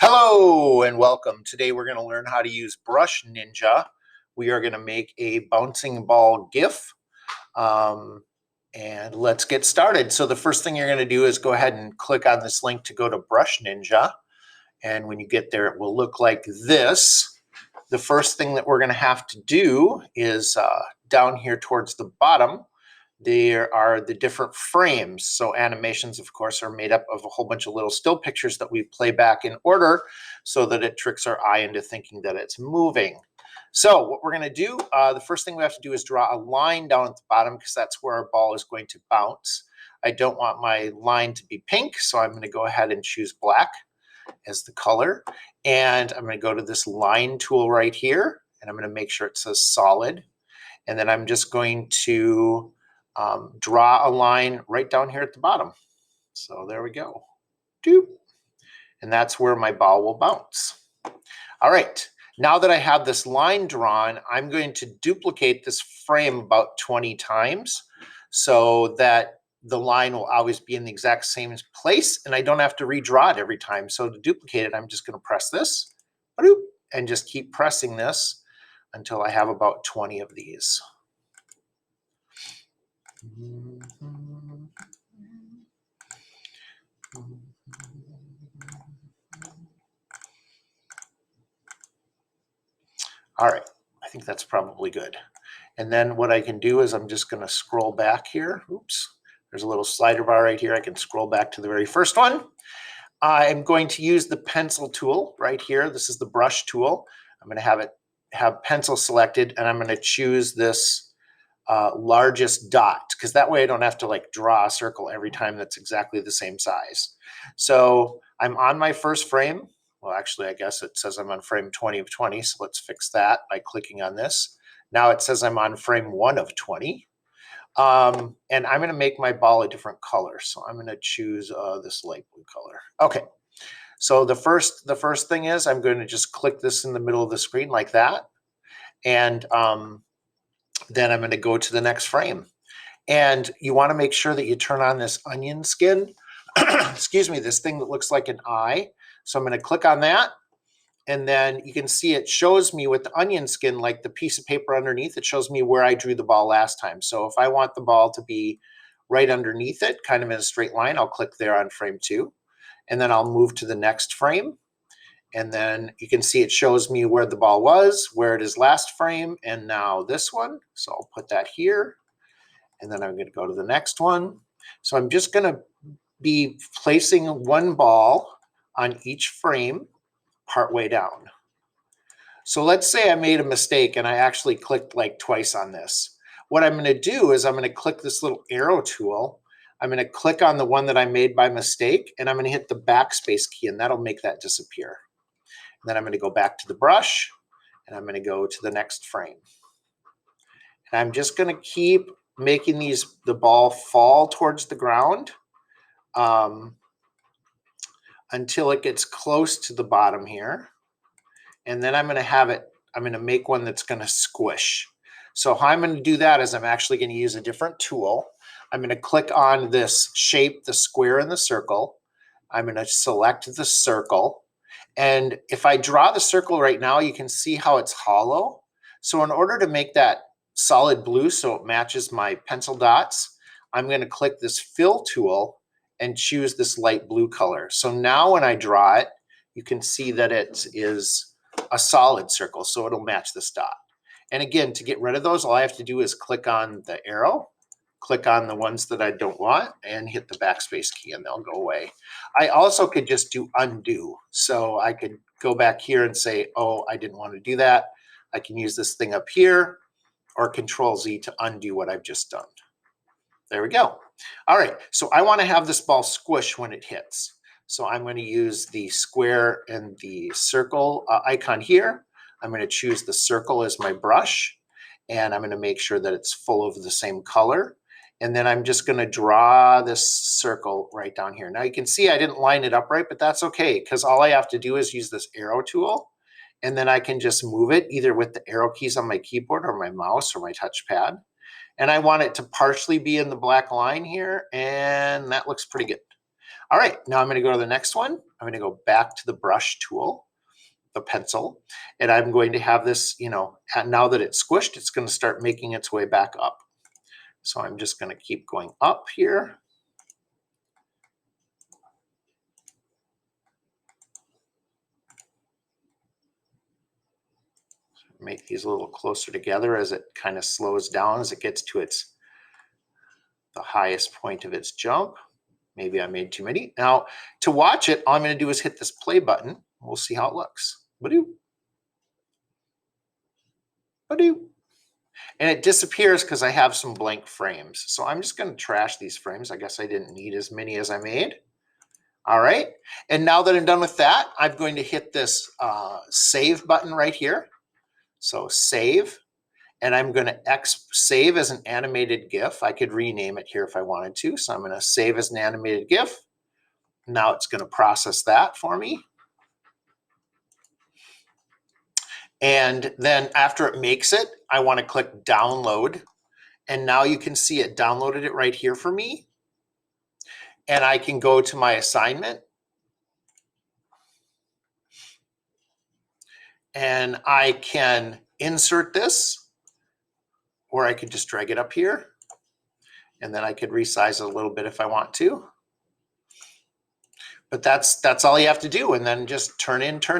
Hello and welcome. Today we're going to learn how to use Brush Ninja. We are going to make a bouncing ball GIF. And let's get started. So the first thing you're going to do is go ahead and click on this link to go to Brush Ninja. And when you get there, it will look like this. The first thing that we're going to have to do is down here towards the bottom, there are the different frames. So animations, of course, are made up of a whole bunch of little still pictures that we play back in order so that it tricks our eye into thinking that it's moving. So what we're going to do, the first thing we have to do is draw a line down at the bottom because that's where our ball is going to bounce. I don't want my line to be pink, so I'm going to go ahead and choose black as the color. And I'm going to go to this line tool right here, and I'm going to make sure it says solid. And then I'm just going to draw a line right down here at the bottom. So there we go. Doop. And that's where my ball will bounce. All right. Now that I have this line drawn, I'm going to duplicate this frame about 20 times so that the line will always be in the exact same place and I don't have to redraw it every time. So to duplicate it, I'm just going to press this and just keep pressing this until I have about 20 of these. All right, I think that's probably good. And then what I can do is I'm just going to scroll back here. Oops, there's a little slider bar right here. I can scroll back to the very first one. I'm going to use the pencil tool right here. This is the brush tool. I'm going to have pencil selected, and I'm going to choose this largest dot, because that way I don't have to like draw a circle every time that's exactly the same size. So I'm on my first frame. Well, actually, I guess it says I'm on frame 20 of 20. So let's fix that by clicking on this. Now it says I'm on frame 1 of 20. And I'm going to make my ball a different color. So I'm going to choose this light blue color. Okay. So the first thing is I'm going to just click this in the middle of the screen like that. And then I'm going to go to the next frame. And you want to make sure that you turn on this onion skin, excuse me, this thing that looks like an eye. So I'm going to click on that. And then you can see it shows me with the onion skin, like the piece of paper underneath, it shows me where I drew the ball last time. So if I want the ball to be right underneath it, kind of in a straight line, I'll click there on frame 2. And then I'll move to the next frame. And then you can see it shows me where the ball was, where it is last frame, and now this one. So I'll put that here. And then I'm going to go to the next one. So I'm just going to be placing one ball on each frame partway down. So let's say I made a mistake and I actually clicked like twice on this. What I'm going to do is I'm going to click this little arrow tool. I'm going to click on the one that I made by mistake, and I'm going to hit the backspace key, and that'll make that disappear. And then I'm going to go back to the brush, and I'm going to go to the next frame. And I'm just going to keep making the ball fall towards the ground until it gets close to the bottom here. And then I'm going to make one that's going to squish. So how I'm going to do that is I'm actually going to use a different tool. I'm going to click on this shape, the square and the circle. I'm going to select the circle. And if I draw the circle right now, you can see how it's hollow. So in order to make that solid blue so it matches my pencil dots, I'm going to click this fill tool and choose this light blue color. So now when I draw it, you can see that it is a solid circle, so it'll match this dot. And again, to get rid of those, all I have to do is click on the arrow, click on the ones that I don't want, and hit the backspace key, and they'll go away. I also could just do undo. So I could go back here and say, oh, I didn't want to do that. I can use this thing up here, or Control-Z to undo what I've just done. There we go. All right, so I want to have this ball squish when it hits. So I'm going to use the square and the circle icon here. I'm going to choose the circle as my brush, and I'm going to make sure that it's full of the same color. And then I'm just going to draw this circle right down here. Now you can see I didn't line it up right, but that's okay, because all I have to do is use this arrow tool, and then I can just move it either with the arrow keys on my keyboard or my mouse or my touchpad. And I want it to partially be in the black line here, and that looks pretty good. All right, now I'm going to go to the next one. I'm going to go back to the brush tool, the pencil, and I'm going to have this, now that it's squished, it's going to start making its way back up. So I'm just going to keep going up here. Make these a little closer together as it kind of slows down as it gets to the highest point of its jump. Maybe I made too many. Now, to watch it, all I'm going to do is hit this play button. We'll see how it looks. Ba-doo. Ba-doo. And it disappears because I have some blank frames. So I'm just going to trash these frames. I guess I didn't need as many as I made. All right. And now that I'm done with that, I'm going to hit this save button right here. So save. And I'm going to save as an animated GIF. I could rename it here if I wanted to. So I'm going to save as an animated GIF. Now it's going to process that for me. And then after it makes it, I want to click download. And now you can see it downloaded it right here for me. And I can go to my assignment. And I can insert this, or I could just drag it up here. And then I could resize it a little bit if I want to. But that's all you have to do. And then just turn in, turn